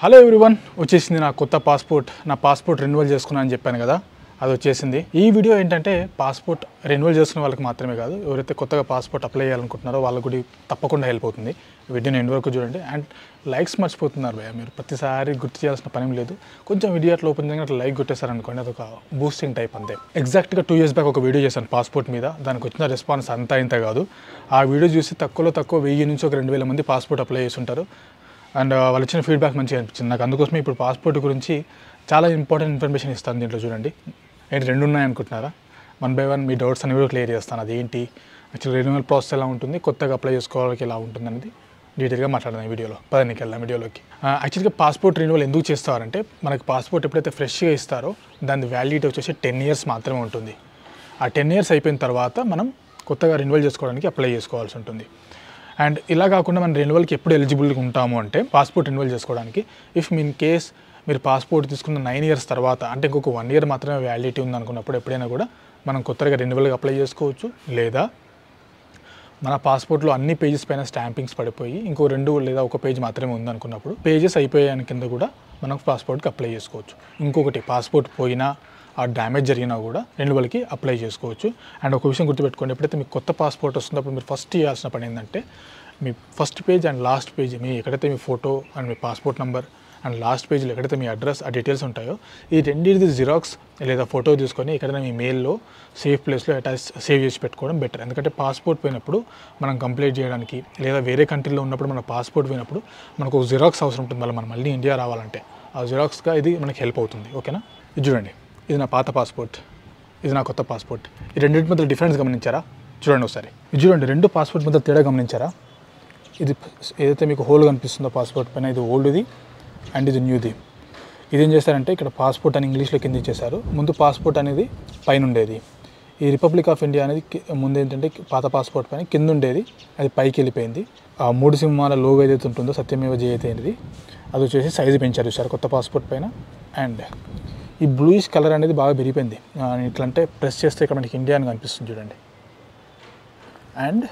Hello everyone, వచ్చేసింది నా కొత్త పాస్పోర్ట్ రెన్యువల్ చేసుకున్నా అని చెప్పాను కదా, అది వచ్చేసింది. ఈ వీడియో ఏంటంటే పాస్పోర్ట్ రెన్యువల్ చేసుకునే వాళ్ళకి మాత్రమే కాదు, ఎవరైతే కొత్తగా పాస్పోర్ట్ అప్లై చేయాలనుకుంటున్నారో వాళ్ళకు కూడా తప్పకుండా హెల్ప్ అవుతుంది. వీడియోని ఎండ్ వరకు చూడండి. అండ్ లైక్స్ మర్చిపోతున్నారు భయ్య, మీరు ప్రతిసారి గుర్తు చేయాల్సిన పని లేదు. కొంచెం వీడియో అట్లా ఓపెన్ చేయగానే అట్లా లైక్ కొట్టేశారనుకోండి, అదొక బూస్టింగ్ టైప్ అంతే. ఎగ్జాక్ట్గా 2 years బ్యాక్ ఒక వీడియో చేశాను పాస్పోర్ట్ మీద, దానికి వచ్చిన రెస్పాన్స్ అంతా ఇంత కాదు. ఆ వీడియో చూసి తక్కువ 1000 నుంచి ఒక 2000 మంది పాస్పోర్ట్ అప్లై చేసి ఉంటారు. అండ్ వాళ్ళు ఇచ్చిన ఫీడ్బ్యాక్ మంచిగా అనిపించింది నాకు. అందుకోసమే ఇప్పుడు పాస్పోర్ట్ గురించి చాలా ఇంపార్టెంట్ ఇన్ఫర్మేషన్ ఇస్తాను దీంట్లో. చూడండి, ఏంటి 2 ఉన్నాయనుకుంటున్నారా? 1 by 1 మీ డౌట్స్ అనేవి క్లియర్ చేస్తాను. అదేంటి యాక్చువల్ రెన్యువల్ ప్రాసెస్ ఎలా ఉంటుంది, కొత్తగా అప్లై చేసుకోవడానికి ఎలా ఉంటుంది అనేది డీటెయిల్గా మాట్లాడదాం ఈ వీడియోలో. పదానికి వెళ్దాం వీడియోలోకి. యాక్చువల్గా పాస్పోర్ట్ రెన్యువల్ ఎందుకు చేస్తారంటే, మనకి పాస్పోర్ట్ ఎప్పుడైతే ఫ్రెష్గా ఇస్తారో దాని వ్యాలిడిటీ వచ్చేసి 10 years మాత్రమే ఉంటుంది. ఆ 10 years అయిపోయిన తర్వాత మనం కొత్తగా రెన్యువల్ చేసుకోవడానికి అప్లై చేసుకోవాల్సి ఉంటుంది. అండ్ ఇలా కాకుండా మనం రెన్యువల్కి ఎప్పుడు ఎలిజిబుల్గా ఉంటాము అంటే, పాస్పోర్ట్ రెన్యువల్ చేసుకోవడానికి ఇఫ్ ఇన్ కేస్ మీరు పాస్పోర్ట్ తీసుకున్న 9 years తర్వాత, అంటే ఇంకొక 1 year మాత్రమే వ్యాలిడిటీ ఉంది అనుకున్నప్పుడు ఎప్పుడైనా కూడా మనం కొత్తగా రెన్యువల్గా అప్లై చేసుకోవచ్చు. లేదా మన పాస్పోర్ట్లో అన్ని పేజెస్ పైన స్టాంపింగ్స్ పడిపోయి ఇంకో 2 లేదా 1 పేజ్ మాత్రమే ఉందనుకున్నప్పుడు పేజెస్ అయిపోయాయని కింద కూడా మనం పాస్పోర్ట్కి అప్లై చేసుకోవచ్చు. ఇంకొకటి, పాస్పోర్ట్ పోయినా ఆ డ్యామేజ్ జరిగినా కూడా రెన్యువల్కి అప్లై చేసుకోవచ్చు. అండ్ ఒక విషయం గుర్తుపెట్టుకోండి, ఎప్పుడైతే మీకు కొత్త పాస్పోర్ట్ వస్తున్నప్పుడు మీరు ఫస్ట్ చేయాల్సిన పని ఏంటంటే, మీ first page and last page, మీ ఎక్కడైతే మీ ఫోటో అండ్ మీ పాస్పోర్ట్ నెంబర్ అండ్ లాస్ట్ పేజ్లో ఎక్కడైతే మీ అడ్రస్, ఆ డీటెయిల్స్ ఉంటాయో, ఈ రెండింటిది జిరాక్స్ లేదా ఫోటో తీసుకొని ఎక్కడైనా మీ మెయిల్లో సేఫ్ ప్లేస్లో సేవ్ చేసి పెట్టుకోవడం బెటర్. ఎందుకంటే పాస్పోర్ట్ పోయినప్పుడు మనం కంప్లీట్ చేయడానికి, లేదా వేరే కంట్రీలో ఉన్నప్పుడు మన పాస్పోర్ట్ పోయినప్పుడు మనకు ఒక జిరాక్స్ అవసరం ఉంటుంది. మనం మళ్ళీ ఇండియా రావాలంటే ఆ జిరాక్స్గా ఇది మనకి హెల్ప్ అవుతుంది. ఓకేనా? ఇది చూడండి, ఇది నా పాత పాస్పోర్ట్, ఇది నా కొత్త పాస్పోర్ట్. ఈ రెండింటి మధ్య డిఫరెన్స్ గమనించారా? చూడండి ఒకసారి. ఇది చూడండి, 2 పాస్పోర్ట్ మధ్య తేడా గమనించారా? ఇది ఏదైతే మీకు హోల్ కనిపిస్తుందో పాస్పోర్ట్ పైన, ఇది ఓల్డ్ది అండ్ ఇది న్యూది. ఇది ఏం చేస్తారంటే, ఇక్కడ పాస్పోర్ట్ అని ఇంగ్లీష్లో కింద ఇచ్చేసారు. ముందు పాస్పోర్ట్ అనేది పైన ఉండేది. ఈ రిపబ్లిక్ ఆఫ్ ఇండియా అనేది ముందు ఏంటంటే పాత పాస్పోర్ట్ పైన కింద ఉండేది, అది పైకి వెళ్ళిపోయింది. ఆ 3 సింహాల లోగో ఏదైతే ఉంటుందో, సత్యమేవ జయతే అనేది, అది వచ్చేసి సైజు పెంచారు సార్ కొత్త పాస్పోర్ట్ పైన. అండ్ ఈ బ్లూయిష్ కలర్ అనేది బాగా పెరిగిపోయింది. ఇట్లంటే ప్రెస్ చేస్తే ఇక్కడ మనకి ఇండియా అని కనిపిస్తుంది చూడండి. అండ్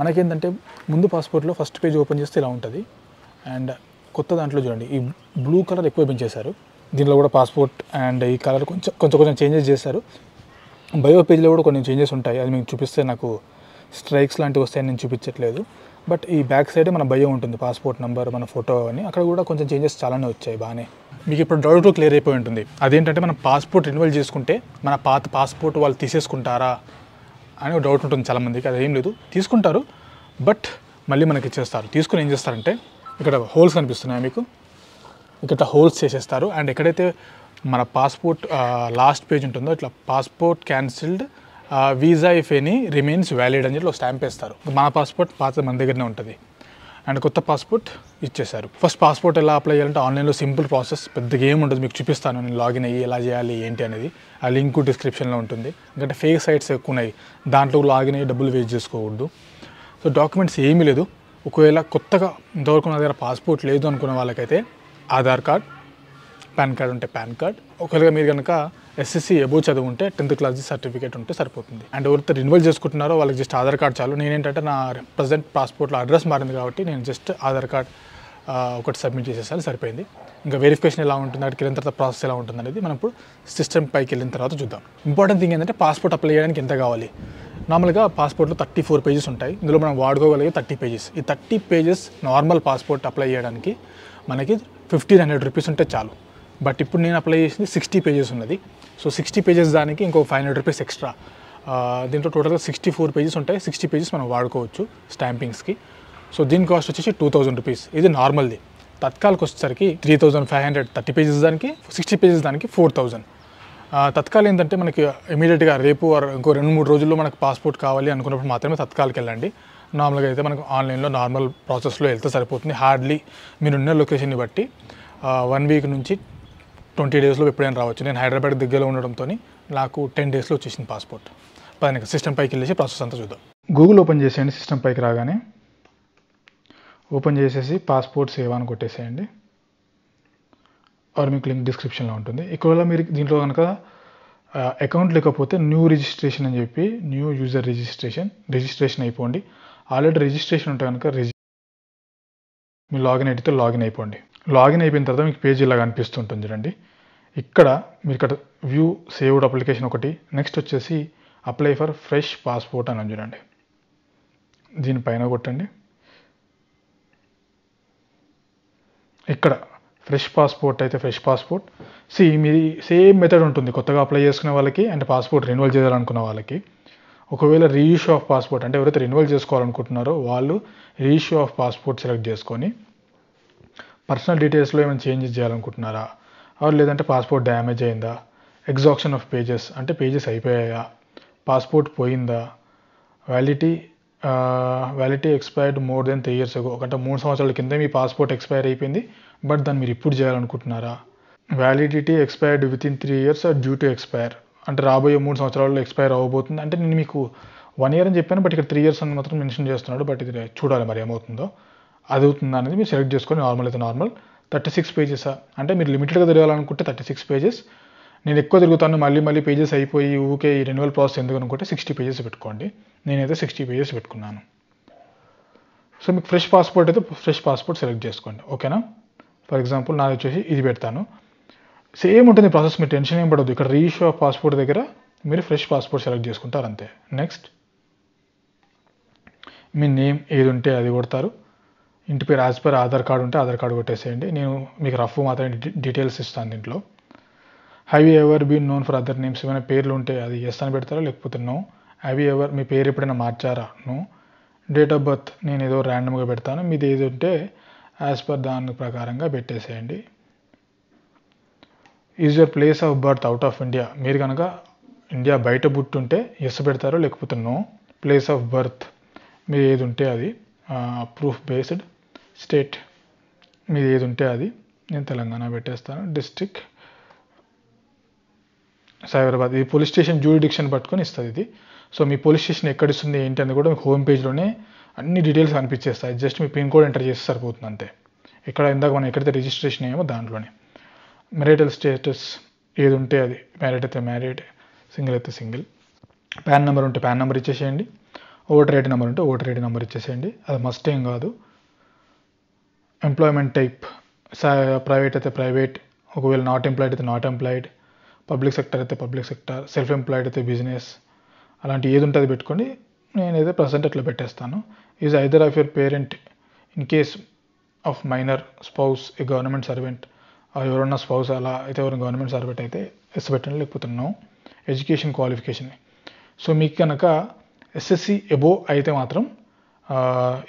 మనకేంటంటే ముందు పాస్పోర్ట్లో ఫస్ట్ పేజ్ ఓపెన్ చేస్తే ఇలా ఉంటుంది. అండ్ కొత్త దాంట్లో చూడండి, ఈ బ్లూ కలర్ ఎక్కువ పెంచేశారు. దీనిలో కూడా పాస్పోర్ట్ అండ్ ఈ కలర్ కొంచెం చేంజెస్ చేశారు. బయో పేజ్లో కూడా కొన్ని చేంజెస్ ఉంటాయి, అది మీకు చూపిస్తే నాకు స్ట్రైక్స్ లాంటివి వస్తాయని నేను చూపించట్లేదు. బట్ ఈ బ్యాక్ సైడ్ మన బయో ఉంటుంది, పాస్పోర్ట్ నెంబర్, మన ఫోటో అని. అక్కడ కూడా కొంచెం చేంజెస్ చాలానే వచ్చాయి బాగానే. మీకు ఇప్పుడు డౌట్ క్లియర్ అయిపోయి ఉంటుంది. అదేంటంటే, మనం పాస్పోర్ట్ రెన్యువల్ చేసుకుంటే మన పాత పాస్పోర్ట్ వాళ్ళు తీసేసుకుంటారా అని ఒక డౌట్ ఉంటుంది చాలామందికి. అది ఏం లేదు, తీసుకుంటారు, బట్ మళ్ళీ మనకి ఇచ్చేస్తారు. తీసుకుని ఏం చేస్తారంటే, ఇక్కడ హోల్స్ కనిపిస్తున్నాయి మీకు, ఇక్కడ హోల్స్ చేసేస్తారు. అండ్ ఎక్కడైతే మన పాస్పోర్ట్ లాస్ట్ పేజ్ ఉంటుందో, ఇట్లా passport cancelled, visa if any remains valid అని చెప్పి స్టాంప్ వేస్తారు. మన పాస్పోర్ట్ పాత మన దగ్గరనే ఉంటుంది అండ్ కొత్త పాస్పోర్ట్ ఇచ్చేసారు. ఫస్ట్ పాస్పోర్ట్ ఎలా అప్లై చేయాలంటే, ఆన్లైన్లో సింపుల్ ప్రాసెస్, పెద్దగా ఏముంటుంది, మీకు చూపిస్తాను నేను లాగిన్ అయ్యి ఎలా చేయాలి ఏంటి అనేది. ఆ లింక్ డిస్క్రిప్షన్లో ఉంటుంది. ఎందుకంటే ఫేక్ సైట్స్ ఎక్కువ ఉన్నాయి, దాంట్లో లాగిన్ అయ్యి డబ్బులు వేస్ట్ చేసుకోకూడదు. సో డాక్యుమెంట్స్ ఏమీ లేదు. ఒకవేళ కొత్తగా ఇంతవరకు నా దగ్గర పాస్పోర్ట్ లేదు అనుకున్న వాళ్ళకైతే ఆధార్ కార్డ్, పాన్ కార్డ్ ఉంటే పాన్ కార్డ్, ఒకవేళ మీరు కనుక SSC ఎబో చదువు ఉంటే 10th class సర్టిఫికేట్ ఉంటే సరిపోతుంది. అండ్ ఎవరైతే రెన్యువల్ చేసుకుంటున్నారో వాళ్ళకి జస్ట్ ఆధార్ కార్డ్ చాలు. నేనేంటంటే నా ప్రజెంట్ పాస్పోర్ట్లో అడ్రస్ మారింది కాబట్టి నేను జస్ట్ ఆధార్ కార్డ్ ఒకటి సబ్మిట్ చేసేసాను, సరిపోయింది. ఇంకా వెరిఫికేషన్ ఎలా ఉంటుంది, అక్కడికి వెళ్ళిన తర్వాత ప్రాసెస్ ఎలా ఉంటుంది అనేది మనం ఇప్పుడు సిస్టమ్ పైకి వెళ్ళిన తర్వాత చూద్దాం. ఇంపార్టెంట్ థింగ్ ఏంటంటే, పాస్పోర్ట్ అప్లై చేయడానికి ఎంత కావాలి? నార్మల్గా పాస్పోర్ట్లో 34 pages ఉంటాయి. ఇందులో మనం వాడుకోగలిగే 30 pages. ఈ 30 pages నార్మల్ పాస్పోర్ట్ అప్లై చేయడానికి మనకి 1500 rupees ఉంటే చాలు. బట్ ఇప్పుడు నేను అప్లై చేసింది 60 pages ఉన్నది. సో 60 pages దానికి ఇంకో 500 rupees ఎక్స్ట్రా. దీంట్లో టోటల్గా 64 pages ఉంటాయి. 60 pages మనం వాడుకోవచ్చు స్టాంపింగ్స్కి. సో దీని కాస్ట్ వచ్చేసి 2000 rupees. ఇది నార్మల్ది. తత్కాల్కి వచ్చేసరికి 3500, 30 pages దానికి, 60 pages దానికి 4000. తత్కాల్ ఏంటంటే, మనకి ఇమీడియట్గా రేపు ఇంకో 2-3 రోజుల్లో మనకు పాస్పోర్ట్ కావాలి అనుకున్నప్పుడు మాత్రమే తత్కాల్కి వెళ్ళండి. నార్మల్గా అయితే మనకు ఆన్లైన్లో నార్మల్ ప్రాసెస్లో వెళ్తే సరిపోతుంది. హార్డ్లీ మీరున్న లొకేషన్ని బట్టి 1 week నుంచి 20 daysలో ఎప్పుడైనా రావచ్చు. నేను హైదరాబాద్ దగ్గరలో ఉండడంతో నాకు 10 daysలో వచ్చేసింది పాస్పోర్ట్. పైన సిస్టమ్ పైకి వెళ్ళేసి ప్రాసెస్ అంతా చూద్దాం. గూగుల్ ఓపెన్ చేసేయండి. సిస్టమ్ పైకి రాగానే ఓపెన్ చేసేసి పాస్పోర్ట్ సేవ అని కొట్టేసేయండి. ఆర్ మీకు లింక్ డిస్క్రిప్షన్లో ఉంటుంది. ఒకవేళ మీరు దీంట్లో కనుక అకౌంట్ లేకపోతే న్యూ రిజిస్ట్రేషన్ అని చెప్పి, న్యూ యూజర్ రిజిస్ట్రేషన్ అయిపోండి. ఆల్రెడీ రిజిస్ట్రేషన్ ఉంటే కనుక మీరు లాగిన్ అయితే లాగిన్ అయిపోండి. లాగిన్ అయిపోయిన తర్వాత మీకు పేజ్ ఇలా కనిపిస్తుంటుంది చూడండి. ఇక్కడ మీరు ఇక్కడ వ్యూ సేవ్డ్ అప్లికేషన్ ఒకటి, నెక్స్ట్ వచ్చేసి అప్లై ఫర్ ఫ్రెష్ పాస్పోర్ట్ అని చూడండి. దీనిపైన కొట్టండి. ఇక్కడ ఫ్రెష్ పాస్పోర్ట్ అయితే ఫ్రెష్ పాస్పోర్ట్ మీది సేమ్ మెథడ్ ఉంటుంది కొత్తగా అప్లై చేసుకునే వాళ్ళకి అండ్ పాస్పోర్ట్ రెన్యువల్ చేయాలనుకున్న వాళ్ళకి. ఒకవేళ రీఇష్యూ ఆఫ్ పాస్పోర్ట్ అంటే ఎవరైతే రెన్యువల్ చేసుకోవాలనుకుంటున్నారో వాళ్ళు రీఇష్యూ ఆఫ్ పాస్పోర్ట్ సెలెక్ట్ చేసుకొని పర్సనల్ డీటెయిల్స్లో ఏమైనా చేంజెస్ చేయాలనుకుంటున్నారా, లేదంటే పాస్పోర్ట్ డ్యామేజ్ అయిందా, ఎగ్జాక్షన్ ఆఫ్ పేజెస్ అంటే పేజెస్ అయిపోయాయా, పాస్పోర్ట్ పోయిందా, validity expired more than 3 years ago అంటే 3 సంవత్సరాల కింద మీ పాస్పోర్ట్ ఎక్స్పైర్ అయిపోయింది బట్ దాన్ని మీరు ఇప్పుడు చేయాలనుకుంటున్నారా, validity expired with in 3 years due to expire అంటే రాబోయే 3 సంవత్సరాల్లో ఎక్స్పైర్ అవ్వబోతుంది. అంటే నేను మీకు 1 year అని చెప్పాను బట్ ఇక్కడ 3 years అని మాత్రం మెన్షన్ చేస్తున్నాడు. బట్ ఇది చూడాలి మరి ఏమవుతుందో. అది అవుతుందా అనేది మీరు సెలెక్ట్ చేసుకొని నార్మల్ అయితే నార్మల్. 36 pages అంటే మీరు లిమిటెడ్గా తిరగాలనుకుంటే 36 pages. నేను ఎక్కువ తిరుగుతాను మళ్ళీ పేజెస్ అయిపోయి ఊకే ఈ రెన్యువల్ ప్రాసెస్ ఎందుకు అనుకుంటే 60 pages పెట్టుకోండి. నేనైతే 60 pages పెట్టుకున్నాను. సో మీకు ఫ్రెష్ పాస్పోర్ట్ అయితే ఫ్రెష్ పాస్పోర్ట్ సెలెక్ట్ చేసుకోండి. ఓకేనా. ఫర్ ఎగ్జాంపుల్ నాది వచ్చేసి ఇది పెడతాను. సేమ్ ఉంటుంది ప్రాసెస్, మీరు టెన్షన్ ఏం పడద్దు. ఇక్కడ రీఇష్యూ ఆఫ్ పాస్పోర్ట్ దగ్గర మీరు ఫ్రెష్ పాస్పోర్ట్ సెలెక్ట్ చేసుకుంటారు అంతే. నెక్స్ట్ మీ నేమ్ ఏది ఉంటే అది కొడతారు. ఇంటి పేరు యాజ్ పర్ ఆధార్ కార్డు ఉంటే ఆధార్ కార్డు కొట్టేసేయండి. నేను మీకు రఫ్ మాత్రమే డీటెయిల్స్ ఇస్తాను దీంట్లో. Have you ever been known for other names ఏమైనా పేర్లు ఉంటే అది ఎస్ అని పెడతారా, లేకపోతే నో. హ్యావ్ యూ ఎవర్ మీ పేరు ఎప్పుడైనా మార్చారా, నో. డేట్ ఆఫ్ బర్త్ నేను ఏదో ర్యాండమ్గా పెడతాను, మీది ఏది ఉంటే యాజ్ పర్ దాని ప్రకారంగా పెట్టేసేయండి. Is your place of birth out of India, మీరు కనుక ఇండియా బయట పుట్టుంటే ఎస్ పెడతారు, లేకపోతే నో. ప్లేస్ ఆఫ్ బర్త్ మీరు ఏది ఉంటే అది, ప్రూఫ్ బేస్డ్. స్టేట్ మీది ఏది ఉంటే అది, నేను తెలంగాణ పెట్టేస్తాను. డిస్ట్రిక్ట్ సైబరాబాద్. ఇది పోలీస్ స్టేషన్ జ్యూరిడిక్షన్ పట్టుకొని ఇస్తుంది ఇది. సో మీ పోలీస్ స్టేషన్ ఎక్కడ ఇస్తుంది ఏంటి అని కూడా మీకు హోమ్ పేజ్లోనే అన్ని డీటెయిల్స్ కనిపించేస్తాయి. జస్ట్ మీ పిన్ కోడ్ ఎంటర్ చేస్తే సరిపోతుంది అంతే. ఇక్కడ ఇందాక మనం ఎక్కడైతే రిజిస్ట్రేషన్ అయ్యామో దాంట్లోనే. మ్యారిటల్ స్టేటస్ ఏది ఉంటే అది, మ్యారీడ్ అయితే మ్యారీడ్, సింగిల్ అయితే సింగిల్. పాన్ నెంబర్ ఉంటే పాన్ నెంబర్ ఇచ్చేసేయండి. ఓటర్ ఐడి నెంబర్ ఉంటే ఓటర్ ఐడి నెంబర్ ఇచ్చేసేయండి, అది మస్ట్ ఏం కాదు. ఎంప్లాయ్మెంట్ టైప్ ప్రైవేట్ అయితే ప్రైవేట్, ఒకవేళ నాట్ ఎంప్లాయిడ్ అయితే నాట్ ఎంప్లాయిడ్, పబ్లిక్ సెక్టర్ అయితే పబ్లిక్ సెక్టర్, సెల్ఫ్ ఎంప్లాయిడ్ అయితే బిజినెస్, అలాంటి ఏది ఉంటే అది పెట్టుకొని నేనైతే ప్రజెంట్ అట్లా పెట్టేస్తాను. Is either of your parent in case of minor, spouse, a government servant, ఎవరన్నా స్పౌస్ అలా అయితే ఎవరైనా గవర్నమెంట్ సర్వెంట్ అయితే ఎస్ పెట్టండి, లేకపోతే నో. ఎడ్యుకేషన్ క్వాలిఫికేషన్, సో మీకు కనుక ఎస్ఎస్సి ఎబో అయితే మాత్రం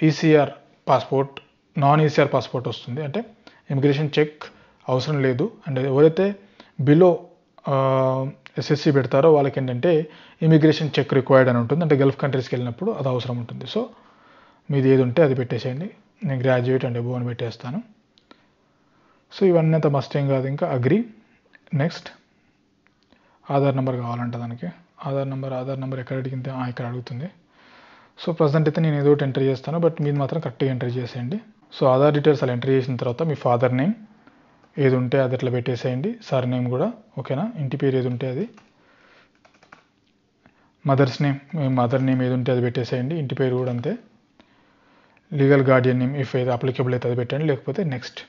ECR passport, non ECR passport వస్తుంది. అంటే ఇమిగ్రేషన్ చెక్ అవసరం లేదు. అండ్ ఎవరైతే బిలో ఎస్ఎస్సి పెడతారో వాళ్ళకి ఏంటంటే ఇమిగ్రేషన్ చెక్ రిక్వైర్డ్ అని ఉంటుంది, అంటే గల్ఫ్ కంట్రీస్కి వెళ్ళినప్పుడు అది అవసరం ఉంటుంది. సో మీది ఏది ఉంటే అది పెట్టేసేయండి. నేను గ్రాడ్యుయేట్ అండ్ ఎబో అని పెట్టేస్తాను. సో ఇవన్నీ అంత మస్ట్ ఏం కాదు. ఇంకా అగ్రి. నెక్స్ట్ ఆధార్ నెంబర్ కావాలంట దానికి. ఆధార్ నెంబర్ ఎక్కడ అడిగింది, ఇక్కడ అడుగుతుంది. సో ప్రజెంట్ అయితే నేను ఏదో ఒకటి ఎంటర్ చేస్తాను, బట్ మీరు మాత్రం కరెక్ట్గా ఎంటర్ చేసేయండి. సో ఆధార్ డీటెయిల్స్ అలా ఎంటర్ చేసిన తర్వాత మీ ఫాదర్ నేమ్ ఏది ఉంటే అది అట్లా పెట్టేసేయండి. సర్ నేమ్ కూడా ఓకేనా. ఇంటి పేరు ఏది ఉంటే అది. మదర్స్ నేమ్, మీ మదర్ నేమ్ ఏది ఉంటే అది పెట్టేసేయండి, ఇంటి పేరు కూడా అంతే. లీగల్ గార్డియన్ నేమ్ ఇఫ్ ఏది అప్లికబుల్ అయితే అది పెట్టండి, లేకపోతే నెక్స్ట్.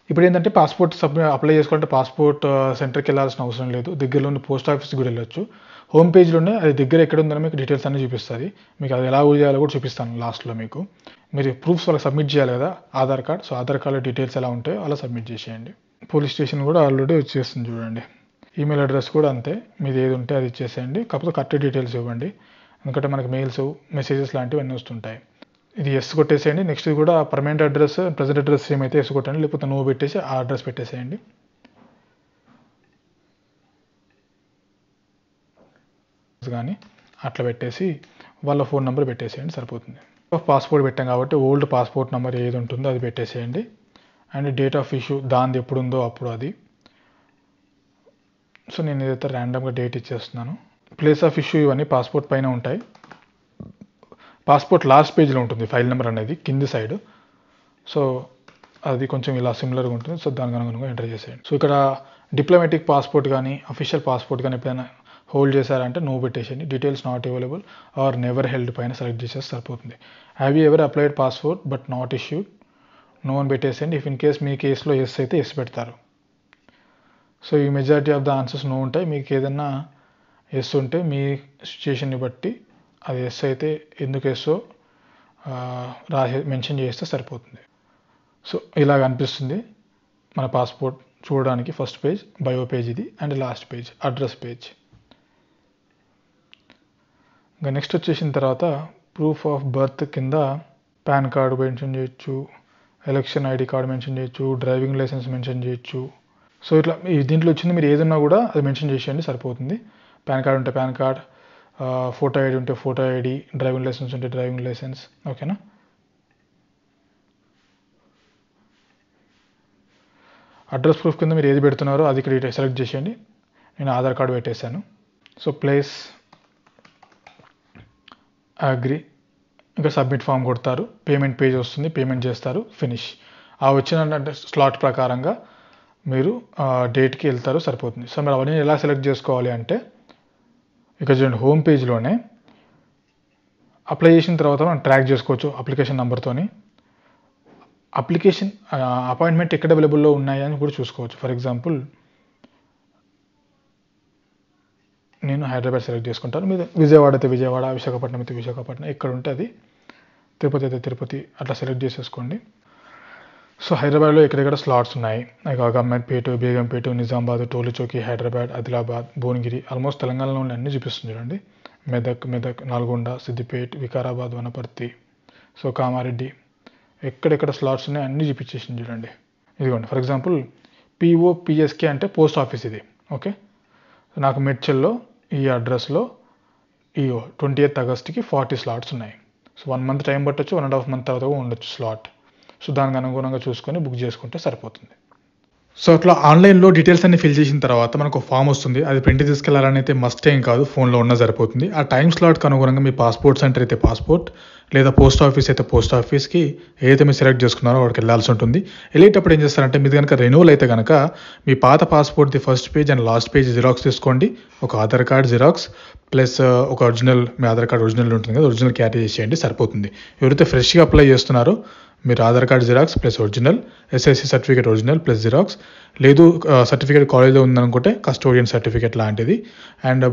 ఇప్పుడు ఏంటంటే పాస్పోర్ట్ అప్లై చేసుకోవాలంటే పాస్పోర్ట్ సెంటర్కి వెళ్ళాల్సిన అవసరం లేదు, దగ్గరలోని పోస్ట్ ఆఫీస్కి కూడా వెళ్ళొచ్చు. హోమ్ పేజ్లోనే అది దగ్గర ఎక్కడ ఉందని మీకు డీటెయిల్స్ అన్నీ చూపిస్తుంది. మీకు అది ఎలా చేయాలో కూడా చూపిస్తాను లాస్ట్లో. మీకు మీరు ప్రూఫ్స్ వాళ్ళకి సబ్మిట్ చేయాలి కదా, ఆధార్ కార్డ్. సో ఆధార్ కార్డులో డీటెయిల్స్ ఎలా ఉంటాయో అలా సబ్మిట్ చేసేయండి. పోలీస్ స్టేషన్ కూడా ఆల్రెడీ వచ్చేస్తుంది చూడండి. ఈమెయిల్ అడ్రస్ కూడా అంతే, మీది ఏది ఉంటే అది ఇచ్చేసేయండి. కాకపోతే కరెక్ట్ డీటెయిల్స్ ఇవ్వండి, ఎందుకంటే మనకి మెయిల్స్ మెసేజెస్ లాంటివన్నీ వస్తుంటాయి. ఇది ఎస్ కొట్టేసేయండి. నెక్స్ట్ కూడా permanent address, present address same అయితే ఎస్ కొట్టండి, లేకపోతే నువ్వు పెట్టేసి ఆ అడ్రస్ పెట్టేసేయండి. కానీ అట్లా పెట్టేసి వాళ్ళ ఫోన్ నెంబర్ పెట్టేసేయండి, సరిపోతుంది. పాస్పోర్ట్ పెట్టాం కాబట్టి ఓల్డ్ పాస్పోర్ట్ నెంబర్ ఏది ఉంటుందో అది పెట్టేసేయండి. అండ్ డేట్ ఆఫ్ ఇష్యూ దానిది ఎప్పుడు ఉందో అప్పుడు అది. సో నేను ఏదైతే ర్యాండమ్గా డేట్ ఇచ్చేస్తున్నాను. ప్లేస్ ఆఫ్ ఇష్యూ ఇవన్నీ పాస్పోర్ట్ పైన ఉంటాయి. పాస్పోర్ట్ లాస్ట్ పేజ్లో ఉంటుంది ఫైల్ నెంబర్ అనేది కింది సైడ్. సో అది కొంచెం ఇలా సిమిలర్గా ఉంటుంది. సో దానికి అనుగుణంగా ఎంటర్ చేసేయండి. సో ఇక్కడ డిప్లొమాటిక్ పాస్పోర్ట్ కానీ అఫీషియల్ పాస్పోర్ట్ కానీ ఎప్పుడైనా హోల్డ్ చేశారంటే నో పెట్టేసేయండి. Details not available or never held పైన సెలెక్ట్ చేసేసి సరిపోతుంది. Have you ever applied passport but not issued, no అని పెట్టేసేయండి. ఇఫ్ ఇన్ కేస్ మీ కేసులో ఎస్ అయితే ఎస్ పెడతారు. సో ఈ majority of the answers no ఉంటాయి. మీకు ఏదన్నా ఎస్ ఉంటే మీ సిచ్యుయేషన్ని బట్టి అది ఎస్ అయితే ఎందుకు ఎస్సో మెన్షన్ చేస్తే సరిపోతుంది. సో ఇలాగ అనిపిస్తుంది మన పాస్పోర్ట్ చూడడానికి. ఫస్ట్ పేజ్ బయో పేజ్ ఇది, and last page address page. ఇంకా నెక్స్ట్ వచ్చేసిన తర్వాత ప్రూఫ్ ఆఫ్ బర్త్ కింద పాన్ కార్డు మెన్షన్ చేయొచ్చు, ఎలక్షన్ ఐడి కార్డు మెన్షన్ చేయొచ్చు, డ్రైవింగ్ లైసెన్స్ మెన్షన్ చేయొచ్చు. సో ఇట్లా దీంట్లో వచ్చింది మీరు ఏదన్నా కూడా అది మెన్షన్ చేసేయండి సరిపోతుంది. పాన్ కార్డు ఉంటే పాన్ కార్డ్, ఫోటో ఐడి ఉంటే ఫోటో ఐడి, డ్రైవింగ్ లైసెన్స్ ఉంటే డ్రైవింగ్ లైసెన్స్. ఓకేనా. అడ్రస్ ప్రూఫ్ కింద మీరు ఏది పెడుతున్నారో అది ఇక్కడ సెలెక్ట్ చేసేయండి. నేను ఆధార్ కార్డు పెట్టేశాను. సో ప్లేస్ అగ్రి, ఇంకా సబ్మిట్ ఫామ్ కొడతారు, పేమెంట్ పేజ్ వస్తుంది, పేమెంట్ చేస్తారు, ఫినిష్. ఆ వచ్చిన స్లాట్ ప్రకారంగా మీరు డేట్కి వెళ్తారు, సరిపోతుంది. సో మీరు అవన్నీ ఎలా సెలెక్ట్ చేసుకోవాలి అంటే ఇక్కడ చూడండి, హోమ్ పేజ్లోనే అప్లై చేసిన తర్వాత మనం ట్రాక్ చేసుకోవచ్చు అప్లికేషన్ నెంబర్తోని. అప్లికేషన్ అపాయింట్మెంట్ ఎక్కడ అవైలబుల్లో ఉన్నాయి అని కూడా చూసుకోవచ్చు. ఫర్ ఎగ్జాంపుల్ నేను హైదరాబాద్ సెలెక్ట్ చేసుకుంటాను, మీరు విజయవాడ అయితే విజయవాడ, విశాఖపట్నం అయితే విశాఖపట్నం, ఎక్కడ ఉంటే అది, తిరుపతి అయితే తిరుపతి, అట్లా సెలెక్ట్ చేసేసుకోండి. సో హైదరాబాద్లో ఎక్కడెక్కడ స్లాట్స్ ఉన్నాయి, గమ్మెట్పేట, బేగంపేట, నిజామాబాద్, టోలిచౌకి, హైదరాబాద్, ఆదిలాబాద్, భువనగిరి, ఆల్మోస్ట్ తెలంగాణలో ఉన్న అన్ని చూపిస్తుంది చూడండి. మెదక్, నల్గొండ, సిద్దిపేట, వికారాబాద్, వనపర్తి, సో కామారెడ్డి, ఎక్కడెక్కడ స్లాట్స్ ఉన్నాయి అన్నీ చూపించేసింది చూడండి. ఇదిగోండి ఫర్ ఎగ్జాంపుల్ POPSK అంటే పోస్ట్ ఆఫీస్ ఇది. ఓకే, నాకు మెడ్చల్లో ఈ అడ్రస్లో ఈ 28th ఆగస్ట్కి 40 స్లాట్స్ ఉన్నాయి. సో 1 month టైం పట్టచ్చు, 1.5 month తర్వాత ఉండొచ్చు స్లాట్. సో దానికి అనుగుణంగా చూసుకొని బుక్ చేసుకుంటే సరిపోతుంది. సో అట్లా ఆన్లైన్లో డీటెయిల్స్ అన్ని ఫిల్ చేసిన తర్వాత మనకు ఫామ్ వస్తుంది. అది ప్రింట్ తీసుకెళ్లాలని అయితే మస్ట్ ఏం కాదు, ఫోన్లో ఉన్న సరిపోతుంది. ఆ టైం స్లాట్కి అనుగుణంగా మీ పాస్పోర్ట్ సెంటర్ అయితే పాస్పోర్ట్, లేదా పోస్ట్ ఆఫీస్ అయితే పోస్ట్ ఆఫీస్కి ఏదైతే మీరు సెలెక్ట్ చేసుకున్నారో అక్కడికి వెళ్ళాల్సి ఉంటుంది. వెళ్ళేటప్పుడు ఏం చేస్తారంటే మీది కనుక రెన్యూవల్ అయితే కనుక మీ పాత పాస్పోర్ట్ది first page and last page xerox తీసుకోండి. ఒక ఆధార్ కార్డ్ జిరాక్స్ ప్లస్ ఒక ఒరిజినల్, మీ ఆధార్ కార్డ్ ఒరిజినల్ ఉంటుంది కదా, ఒరిజినల్ క్యారీ చేసేయండి సరిపోతుంది. ఎవరైతే ఫ్రెష్గా అప్లై చేస్తున్నారో మీరు Aadhaar card xerox plus original, SSC certificate original plus xerox, లేదు సర్టిఫికేట్ కాలేజ్లో ఉందనుకుంటే కస్టోడియన్ సర్టిఫికేట్ లాంటిది, and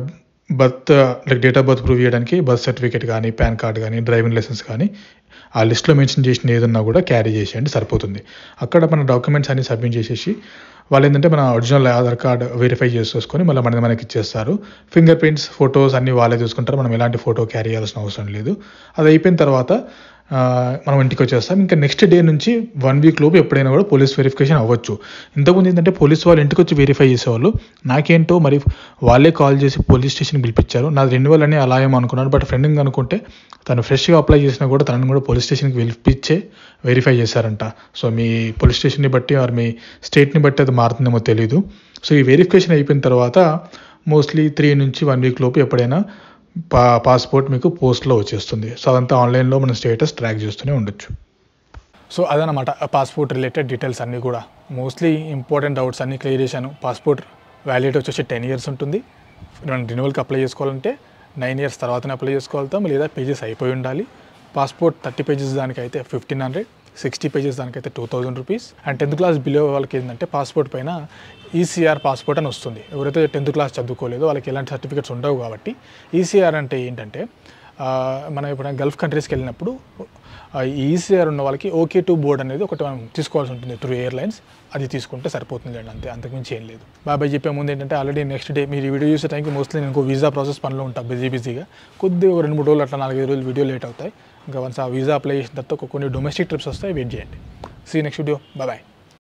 birth like date of birth prove చేయడానికి బర్త్ సర్టిఫికేట్ కానీ, పాన్ కార్డ్ కానీ, డ్రైవింగ్ లైసెన్స్ కానీ, ఆ లిస్ట్లో మెన్షన్ చేసిన ఏదన్నా కూడా క్యారీ చేసేయండి సరిపోతుంది. అక్కడ మన డాక్యుమెంట్స్ అన్ని సబ్మిట్ చేసేసి వాళ్ళు ఏంటంటే మన ఒరిజినల్ ఆధార్ కార్డ్ వెరిఫై చేసేసుకొని మళ్ళీ మనకి ఇచ్చేస్తారు. ఫింగర్ ప్రింట్స్, ఫొటోస్ అన్నీ వాళ్ళే చూసుకుంటారు, మనం ఎలాంటి ఫోటో క్యారీ చేయాల్సిన అవసరం లేదు. అది అయిపోయిన తర్వాత మనం ఇంటికి వచ్చేస్తాం. ఇంకా నెక్స్ట్ డే నుంచి 1 week లోపు ఎప్పుడైనా కూడా పోలీస్ వెరిఫికేషన్ అవ్వచ్చు. ఇంతకుముందు ఏంటంటే పోలీస్ వాళ్ళు ఇంటికి వచ్చి వెరిఫై చేసేవాళ్ళు. నాకేంటో మరి వాళ్ళే కాల్ చేసి పోలీస్ స్టేషన్కి పిలిపించారు. నాది రెన్యువల్ అని అలా ఏమో అనుకున్నాను, బట్ ఫ్రెండ్ అనుకుంటే తను ఫ్రెష్గా అప్లై చేసినా కూడా తనని కూడా పోలీస్ స్టేషన్కి పిలిపించే వెరిఫై చేశారంట. సో మీ పోలీస్ స్టేషన్ని బట్టి ఆర్ మీ స్టేట్ని బట్టి అది మారుతుందేమో తెలీదు. సో ఈ వెరిఫికేషన్ అయిపోయిన తర్వాత మోస్ట్లీ 3 నుంచి 1 week లోపు ఎప్పుడైనా పాస్పోర్ట్ మీకు పోస్ట్లో వచ్చేస్తుంది. సో అదంతా ఆన్లైన్లో మన స్టేటస్ ట్రాక్ చేస్తూనే ఉండొచ్చు. సో అదనమాట పాస్పోర్ట్ రిలేటెడ్ డీటెయిల్స్ అన్నీ కూడా. మోస్ట్లీ ఇంపార్టెంట్ డౌట్స్ అన్నీ క్లియర్ చేశాను. పాస్పోర్ట్ వ్యాలిడిటీ వచ్చేసి 10 years ఉంటుంది. మనం రెన్యువల్కి అప్లై చేసుకోవాలంటే 9 years తర్వాతనే అప్లై చేసుకోగలుగుతాం, లేదా పేజెస్ అయిపోయి ఉండాలి. పాస్పోర్ట్ 30 pages దానికైతే 1500, 60 pages దానికైతే 2000 rupees. And 10th class below వాళ్ళకి ఏంటంటే పాస్పోర్ట్ పైన ECR పాస్పోర్ట్ అని వస్తుంది. ఎవరైతే 10th class చదువుకోలేదో వాళ్ళకి ఎలాంటి సర్టిఫికేట్స్ ఉండవు కాబట్టి. ECR అంటే ఏంటంటే మనం ఎప్పుడైనా గల్ఫ్ కంట్రీస్కి వెళ్ళినప్పుడు ఈ ECR ఉన్న వాళ్ళకి OK2 బోర్డ్ అనేది ఒకటి మనం తీసుకోవాల్సి ఉంటుంది త్రూ ఎయిర్లైన్స్. అది తీసుకుంటే సరిపోతుంది అండి, అంతే, అంతకుమించి ఏం లేదు. బాబాయ్ చెప్పే ముందు ఏంటంటే ఆల్రెడీ నెక్స్ట్ డే మీరు ఈ వీడియో చూసే టైంకి మోస్ట్లీ నేను వీసా ప్రాసెస్ పనిలో ఉంటాను, బిజీగా. కొద్దిగా 2-3 రోజులు అట్లా 4-5 రోజులు వీడియో లేట్ అవుతాయి. ఇంకా వన్స్ ఆ వీసా అప్లై చేసిన తర్వాత కొన్ని డొమెస్టిక్ ట్రిప్స్ వస్తాయి, వెయిట్ చేయండి. See next video, bye.